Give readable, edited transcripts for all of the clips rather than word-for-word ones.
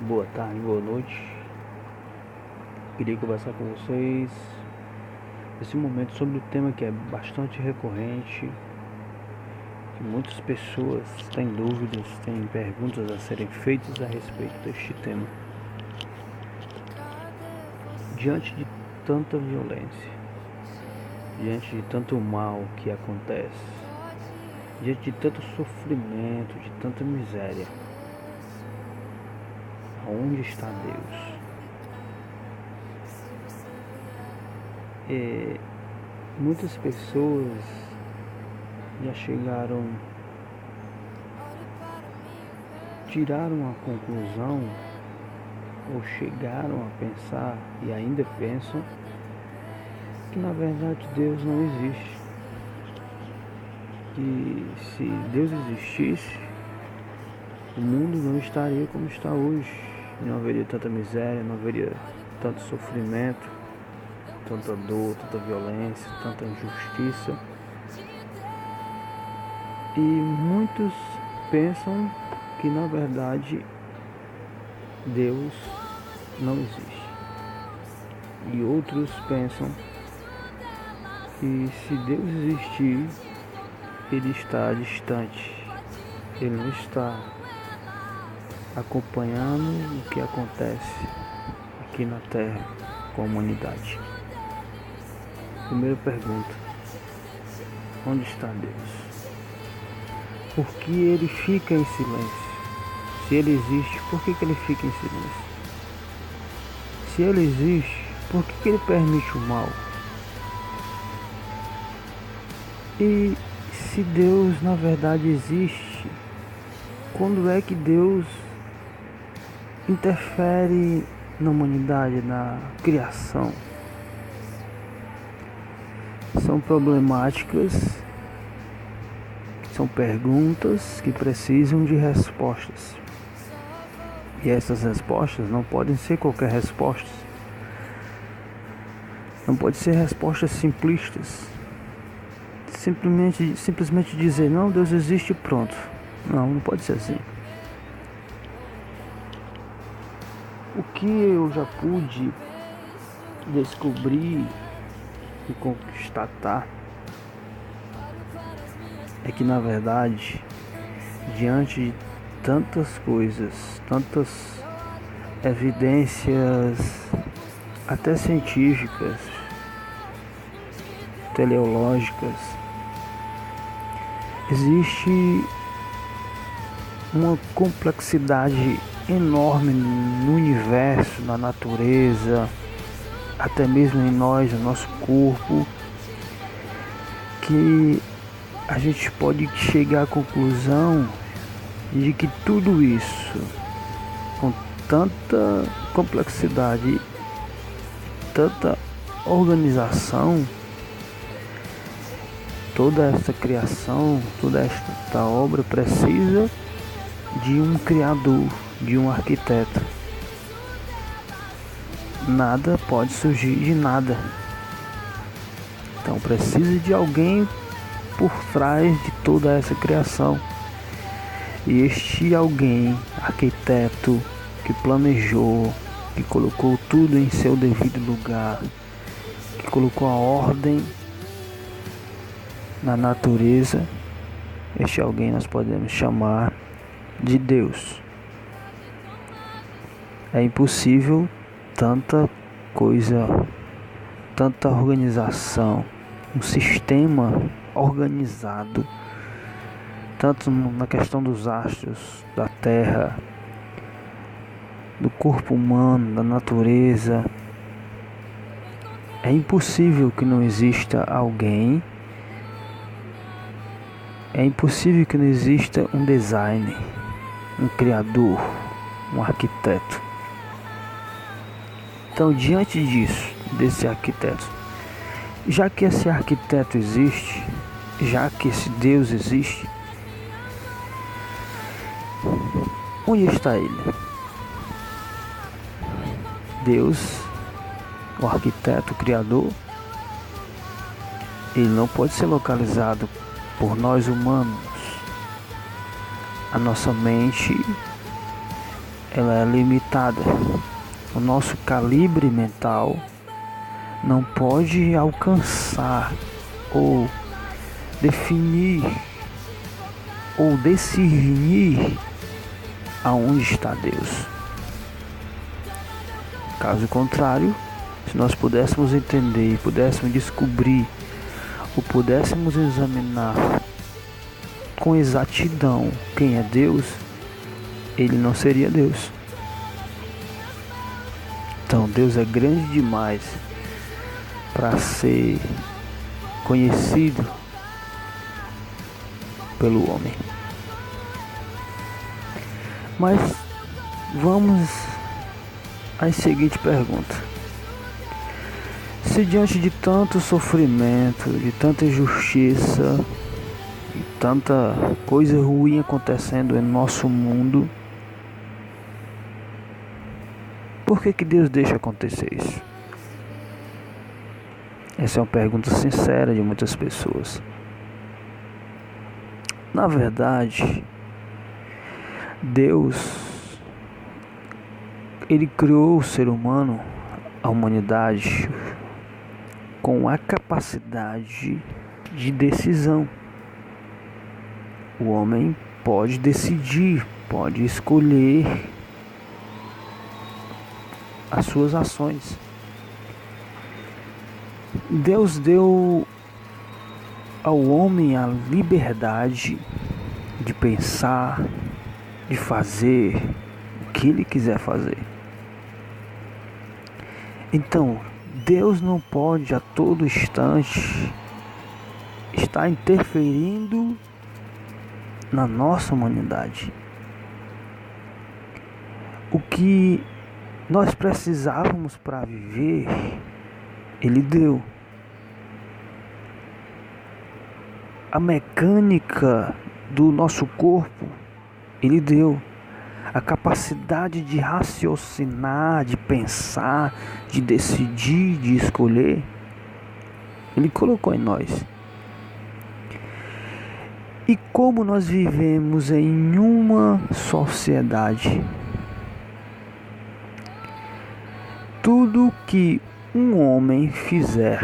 Boa tarde, boa noite. Queria conversar com vocês nesse momento sobre o tema que é bastante recorrente, que muitas pessoas têm dúvidas, têm perguntas a serem feitas a respeito deste tema. Diante de tanta violência, diante de tanto mal que acontece, diante de tanto sofrimento, de tanta miséria, aonde está Deus? Muitas pessoas já tiraram a conclusão ou chegaram a pensar e ainda pensam que na verdade Deus não existe. Que se Deus existisse, o mundo não estaria como está hoje. Não haveria tanta miséria, não haveria tanto sofrimento, tanta dor, tanta violência, tanta injustiça. E muitos pensam que na verdade Deus não existe. E outros pensam que se Deus existir, Ele está distante. Ele não está acompanhando o que acontece aqui na Terra com a humanidade. Primeira pergunta: onde está Deus? Por que Ele fica em silêncio? Se Ele existe, por que Ele fica em silêncio? Se Ele existe, por que Ele permite o mal? E se Deus na verdade existe, quando é que Deus interfere na humanidade, na criação? São problemáticas, são perguntas que precisam de respostas. E essas respostas não podem ser qualquer resposta. Não pode ser respostas simplistas. Simplesmente dizer, não, Deus existe e pronto. Não pode ser assim. O que eu já pude descobrir e constatar é que na verdade, diante de tantas coisas, tantas evidências até científicas, teleológicas, existe uma complexidade enorme no universo, na natureza, até mesmo em nós, no nosso corpo, que a gente pode chegar à conclusão de que tudo isso, com tanta complexidade, tanta organização, toda essa criação, toda esta obra precisa de um criador, de um arquiteto. Nada pode surgir de nada. Então precisa de alguém por trás de toda essa criação. E este alguém, arquiteto, que planejou, que colocou tudo em seu devido lugar, que colocou a ordem na natureza, este alguém nós podemos chamar de Deus. É impossível tanta coisa, tanta organização, um sistema organizado, tanto na questão dos astros, da terra, do corpo humano, da natureza. É impossível que não exista alguém, é impossível que não exista um designer, um criador, um arquiteto. Então, diante disso, desse arquiteto, já que esse arquiteto existe, já que esse Deus existe, onde está Ele? Deus, o arquiteto, o criador, Ele não pode ser localizado por nós humanos. A nossa mente ela é limitada. O nosso calibre mental não pode alcançar ou definir ou discernir aonde está Deus. Caso contrário, se nós pudéssemos entender, pudéssemos descobrir ou pudéssemos examinar com exatidão quem é Deus, ele não seria Deus. Então Deus é grande demais para ser conhecido pelo homem. Mas vamos à seguinte pergunta: se diante de tanto sofrimento, de tanta injustiça, de tanta coisa ruim acontecendo em nosso mundo, por que Deus deixa acontecer isso? Essa é uma pergunta sincera de muitas pessoas. Na verdade, Deus, Ele criou o ser humano, a humanidade, com a capacidade de decisão. O homem pode decidir, pode escolher as suas ações. Deus deu ao homem a liberdade de pensar, de fazer o que ele quiser fazer. Então, Deus não pode a todo instante estar interferindo na nossa humanidade. O que nós precisávamos para viver, Ele deu. A mecânica do nosso corpo, Ele deu. A capacidade de raciocinar, de pensar, de decidir, de escolher, Ele colocou em nós. E como nós vivemos em uma sociedade, tudo que um homem fizer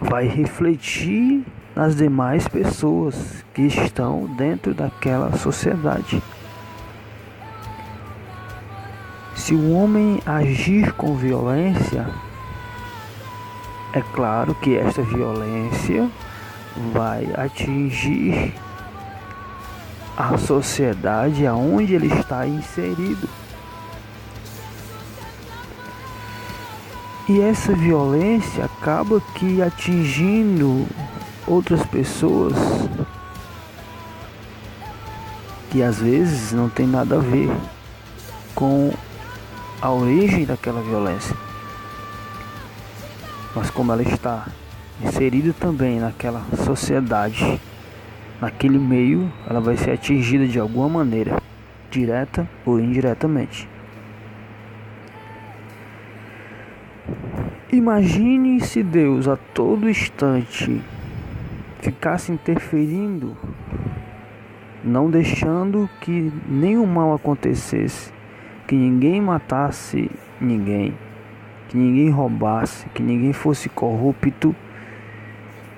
vai refletir nas demais pessoas que estão dentro daquela sociedade. Se o homem agir com violência, é claro que esta violência vai atingir a sociedade aonde ele está inserido. E essa violência acaba que atingindo outras pessoas que às vezes não tem nada a ver com a origem daquela violência. Mas como ela está inserida também naquela sociedade, naquele meio, ela vai ser atingida de alguma maneira, direta ou indiretamente. Imagine se Deus a todo instante ficasse interferindo, não deixando que nenhum mal acontecesse, que ninguém matasse ninguém, que ninguém roubasse, que ninguém fosse corrupto,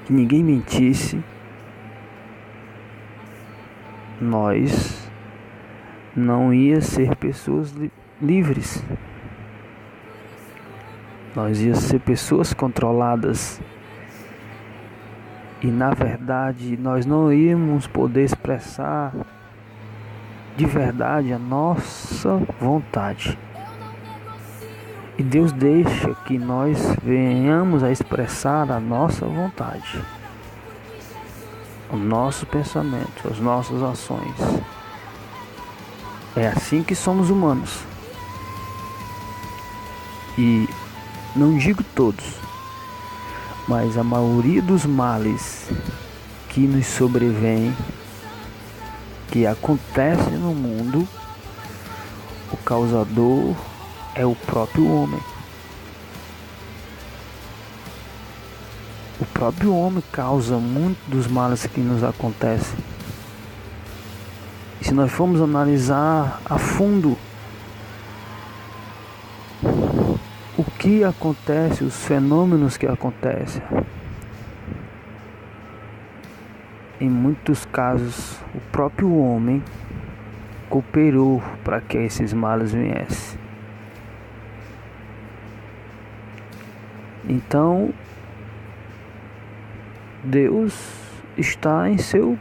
que ninguém mentisse. Nós não ia ser pessoas livres. Nós ia ser pessoas controladas. E na verdade nós não íamos poder expressar de verdade a nossa vontade. E Deus deixa que nós venhamos a expressar a nossa vontade, o nosso pensamento, as nossas ações. É assim que somos humanos. E não digo todos, mas a maioria dos males que nos sobrevêm, que acontecem no mundo, o causador é o próprio homem. O próprio homem causa muito dos males que nos acontecem. E se nós formos analisar a fundo o que acontece, os fenômenos que acontecem, em muitos casos o próprio homem cooperou para que esses males viessem. Então Deus está em seu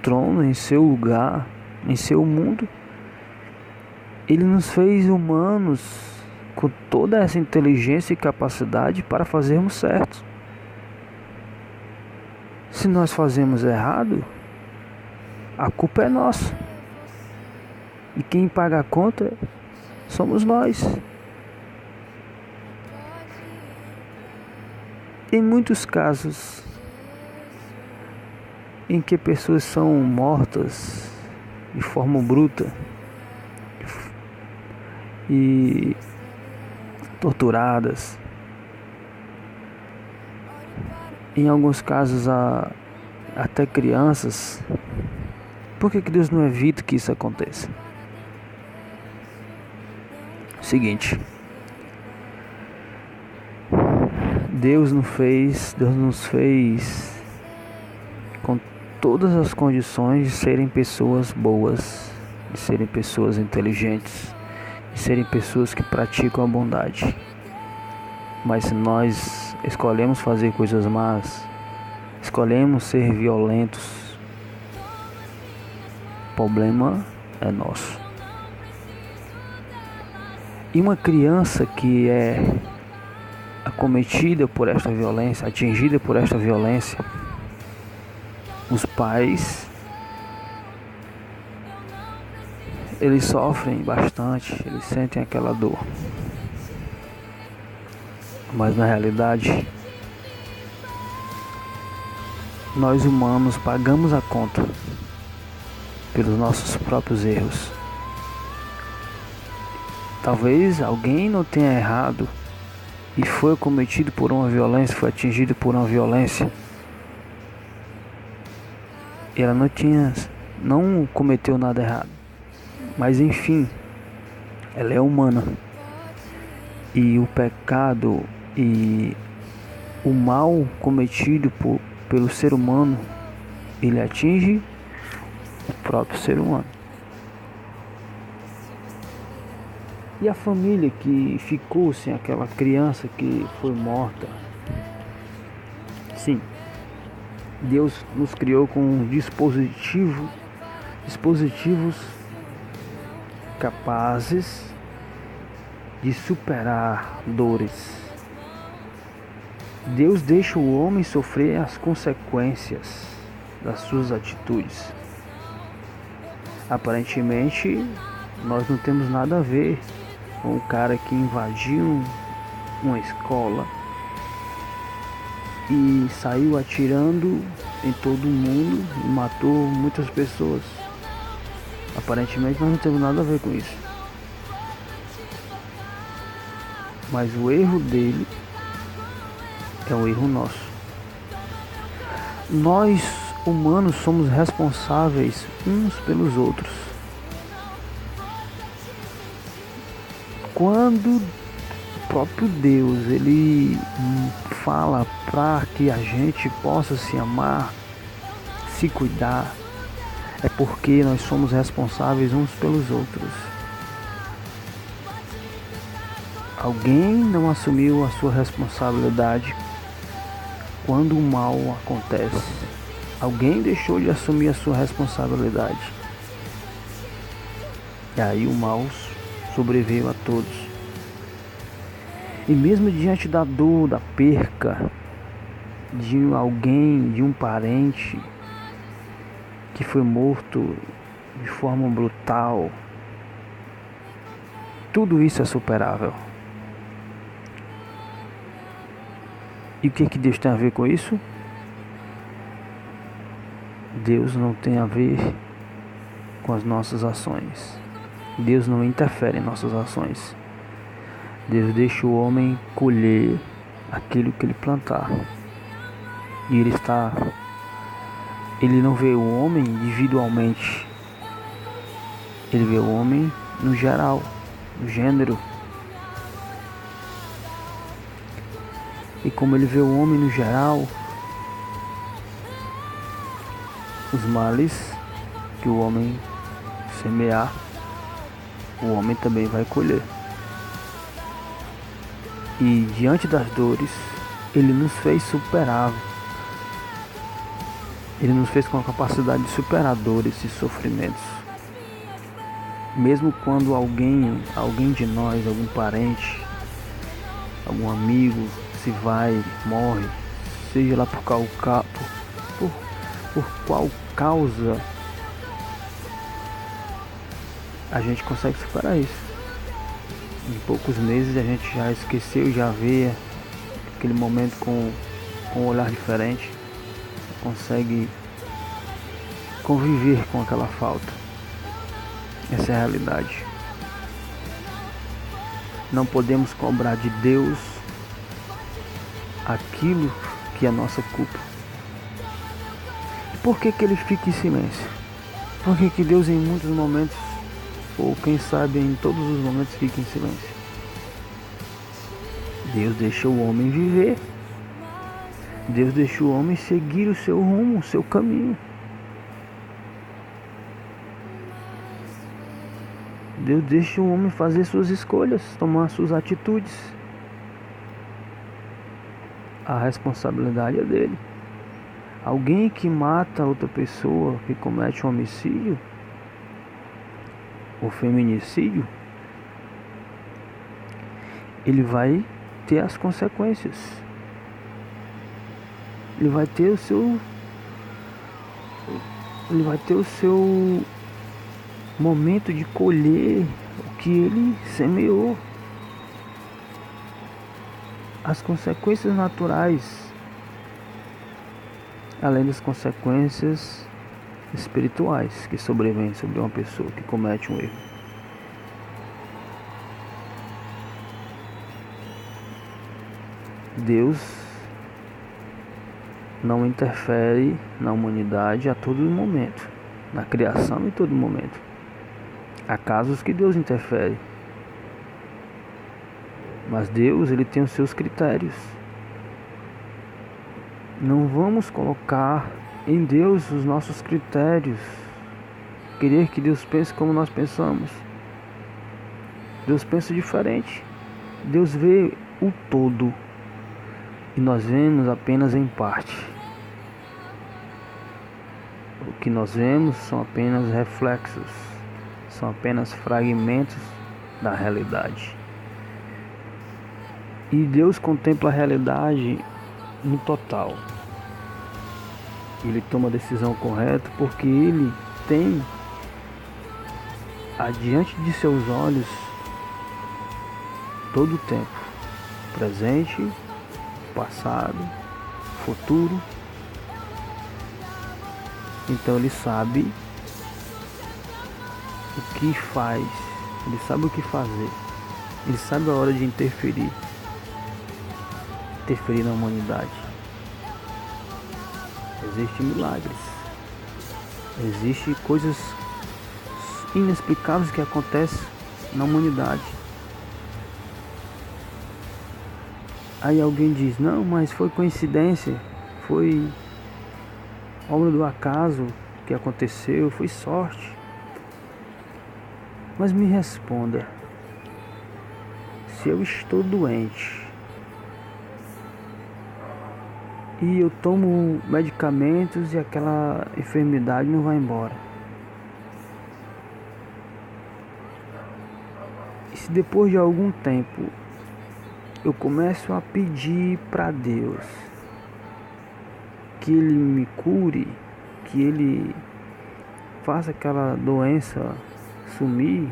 trono, em seu lugar, em seu mundo. Ele nos fez humanos com toda essa inteligência e capacidade para fazermos certo. Se nós fazemos errado, a culpa é nossa. E quem paga a conta somos nós. Em muitos casos em que pessoas são mortas de forma bruta e torturadas, em alguns casos até crianças, por que Deus não evita que isso aconteça? Seguinte, Deus nos fez com todas as condições de serem pessoas boas, de serem pessoas inteligentes, de serem pessoas que praticam a bondade. Mas se nós escolhemos fazer coisas más, escolhemos ser violentos, o problema é nosso. E uma criança que é acometida por esta violência, atingida por esta violência, os pais, eles sofrem bastante, eles sentem aquela dor. Mas na realidade, nós humanos pagamos a conta pelos nossos próprios erros. Talvez alguém não tenha errado e foi cometido por uma violência, foi atingido por uma violência. Ela não cometeu nada errado. Mas enfim, ela é humana. E o pecado e o mal cometido pelo ser humano, ele atinge o próprio ser humano. E a família que ficou sem aquela criança que foi morta? Sim, Deus nos criou com dispositivos capazes de superar dores. Deus deixa o homem sofrer as consequências das suas atitudes. Aparentemente, nós não temos nada a ver com o cara que invadiu uma escola e saiu atirando em todo mundo e matou muitas pessoas. Aparentemente nós não temos nada a ver com isso. Mas o erro dele é um erro nosso. Nós, humanos, somos responsáveis uns pelos outros. Quando o próprio Deus, ele fala para que a gente possa se amar, se cuidar, é porque nós somos responsáveis uns pelos outros. Alguém não assumiu a sua responsabilidade quando o mal acontece. Alguém deixou de assumir a sua responsabilidade. E aí o mal sobreveio a todos. E mesmo diante da dor, da perca de alguém, de um parente que foi morto de forma brutal, tudo isso é superável. E o que Deus tem a ver com isso? Deus não tem a ver com as nossas ações. Deus não interfere em nossas ações. Deus deixa o homem colher aquilo que ele plantar. E ele não vê o homem individualmente, Ele vê o homem no geral, no gênero. E como ele vê o homem no geral, os males que o homem semear, o homem também vai colher. E diante das dores, ele nos fez superar. Ele nos fez com a capacidade de superar dores e sofrimentos. Mesmo quando alguém de nós, algum parente, algum amigo se vai, morre, seja lá por qual causa, a gente consegue superar isso. Em poucos meses a gente já esqueceu, já vê aquele momento com um olhar diferente, consegue conviver com aquela falta. Essa é a realidade. Não podemos cobrar de Deus aquilo que é nossa culpa. Por que ele fica em silêncio? Por que Deus em muitos momentos, ou quem sabe em todos os momentos, fica em silêncio? Deus deixa o homem viver. Deus deixa o homem seguir o seu rumo, o seu caminho. Deus deixa o homem fazer suas escolhas, tomar suas atitudes. A responsabilidade é dele. Alguém que mata outra pessoa, que comete um homicídio, ou feminicídio, ele vai ter as consequências. Ele vai ter o seu momento de colher o que ele semeou. As consequências naturais, além das consequências espirituais que sobrevêm sobre uma pessoa que comete um erro. Deus não interfere na humanidade a todo momento, na criação em todo momento. Há casos que Deus interfere, mas Deus, ele tem os seus critérios. Não vamos colocar em Deus os nossos critérios, querer que Deus pense como nós pensamos. Deus pensa diferente. Deus vê o todo e nós vemos apenas em parte. O que nós vemos são apenas reflexos, são apenas fragmentos da realidade. E Deus contempla a realidade no total. Ele toma a decisão correta porque Ele tem adiante de seus olhos todo o tempo, presente, passado, futuro. Então Ele sabe o que faz, Ele sabe o que fazer, Ele sabe a hora de interferir na humanidade. Existem milagres, existem coisas inexplicáveis que acontecem na humanidade. Aí alguém diz, não, mas foi coincidência, foi obra do acaso que aconteceu, foi sorte. Mas me responda, se eu estou doente e eu tomo medicamentos e aquela enfermidade não vai embora, e se depois de algum tempo eu começo a pedir para Deus que Ele me cure, que Ele faça aquela doença sumir,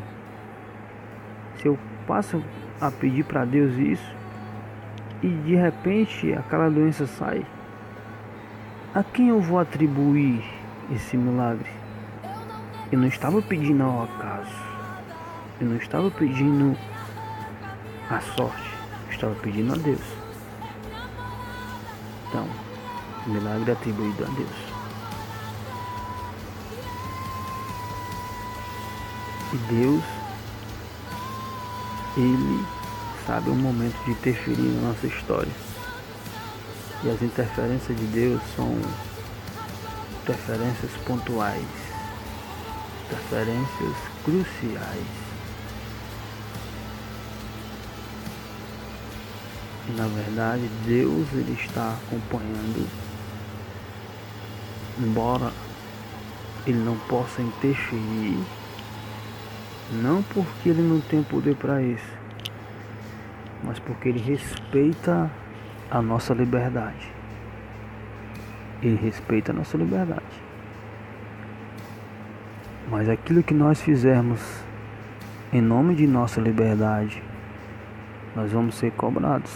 se eu passo a pedir para Deus isso e de repente aquela doença sai, a quem eu vou atribuir esse milagre? Eu não estava pedindo ao acaso, eu não estava pedindo a sorte, eu estava pedindo a Deus. Então, o milagre é atribuído a Deus. E Deus, Ele sabe o momento de interferir na nossa história. E as interferências de Deus são interferências pontuais, interferências cruciais. E na verdade Deus, Ele está acompanhando, embora Ele não possa interferir, não porque Ele não tem poder para isso, mas porque Ele respeita a nossa liberdade. Ele respeita a nossa liberdade. Mas aquilo que nós fizermos em nome de nossa liberdade, nós vamos ser cobrados.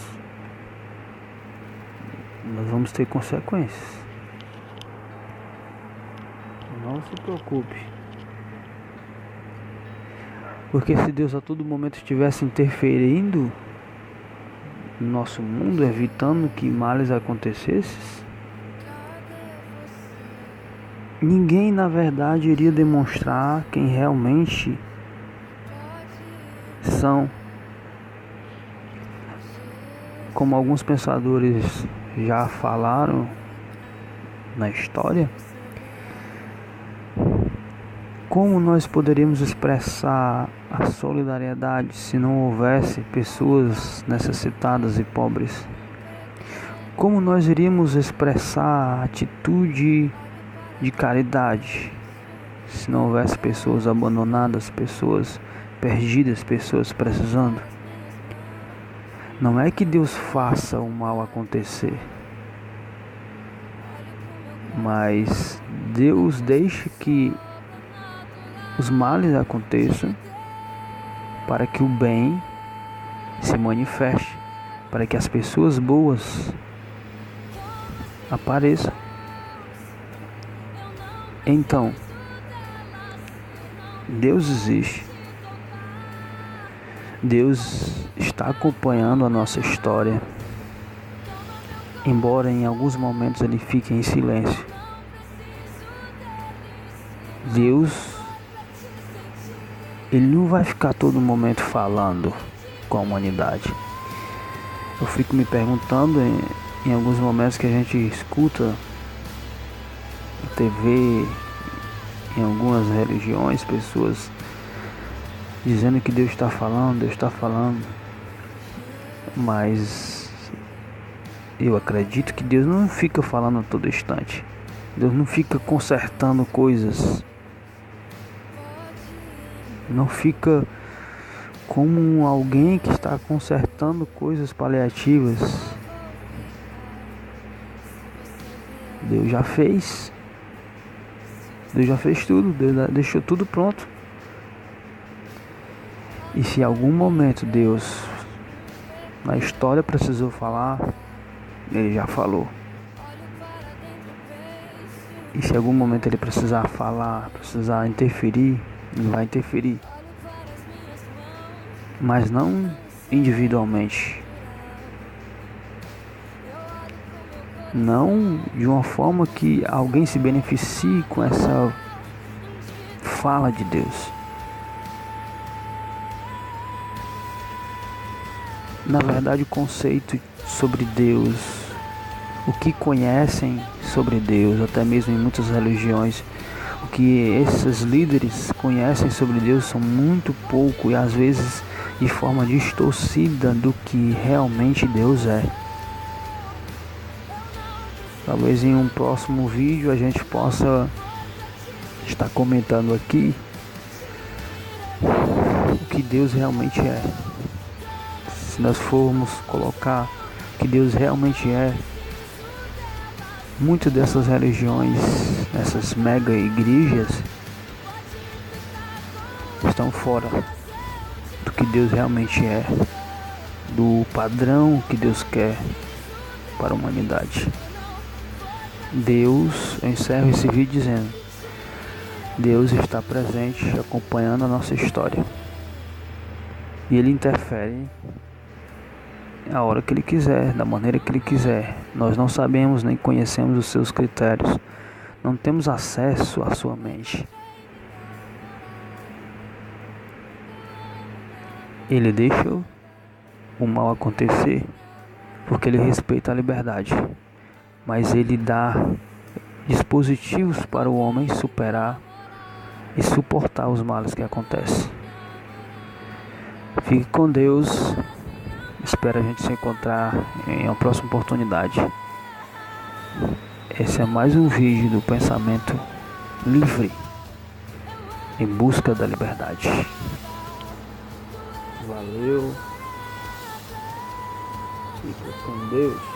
Nós vamos ter consequências. Não se preocupe. Porque se Deus a todo momento estivesse interferindo no nosso mundo, evitando que males acontecessem, ninguém na verdade iria demonstrar quem realmente são. Como alguns pensadores já falaram na história, como nós poderíamos expressar a solidariedade se não houvesse pessoas necessitadas e pobres? Como nós iríamos expressar a atitude de caridade se não houvesse pessoas abandonadas, pessoas perdidas, pessoas precisando? Não é que Deus faça o mal acontecer, mas Deus deixa que os males aconteçam para que o bem se manifeste, para que as pessoas boas apareçam. Então, Deus existe. Deus está acompanhando a nossa história, embora em alguns momentos Ele fique em silêncio. Deus, Ele não vai ficar todo momento falando com a humanidade. Eu fico me perguntando em alguns momentos que a gente escuta na TV, em algumas religiões, pessoas dizendo que Deus está falando, mas eu acredito que Deus não fica falando a todo instante. Deus não fica consertando coisas, não fica como alguém que está consertando coisas paliativas. Deus já fez tudo, Deus deixou tudo pronto. E se em algum momento Deus na história precisou falar, Ele já falou. E se em algum momento Ele precisar falar, precisar interferir, Ele vai interferir. Mas não individualmente. Não de uma forma que alguém se beneficie com essa fala de Deus. Na verdade, o conceito sobre Deus, o que conhecem sobre Deus, até mesmo em muitas religiões, o que esses líderes conhecem sobre Deus são muito pouco e às vezes de forma distorcida do que realmente Deus é. Talvez em um próximo vídeo a gente possa estar comentando aqui o que Deus realmente é. Se nós formos colocar o que Deus realmente é, muitas dessas religiões, essas mega igrejas, estão fora do que Deus realmente é, do padrão que Deus quer para a humanidade. Deus, eu encerro esse vídeo dizendo: Deus está presente, acompanhando a nossa história. E Ele interfere a hora que Ele quiser, da maneira que Ele quiser. Nós não sabemos nem conhecemos os seus critérios. Não temos acesso à sua mente. Ele deixa o mal acontecer porque ele respeita a liberdade, mas ele dá dispositivos para o homem superar e suportar os males que acontecem. Fique com Deus. Espero a gente se encontrar em uma próxima oportunidade. Esse é mais um vídeo do pensamento livre em busca da liberdade. Valeu. Fica com Deus.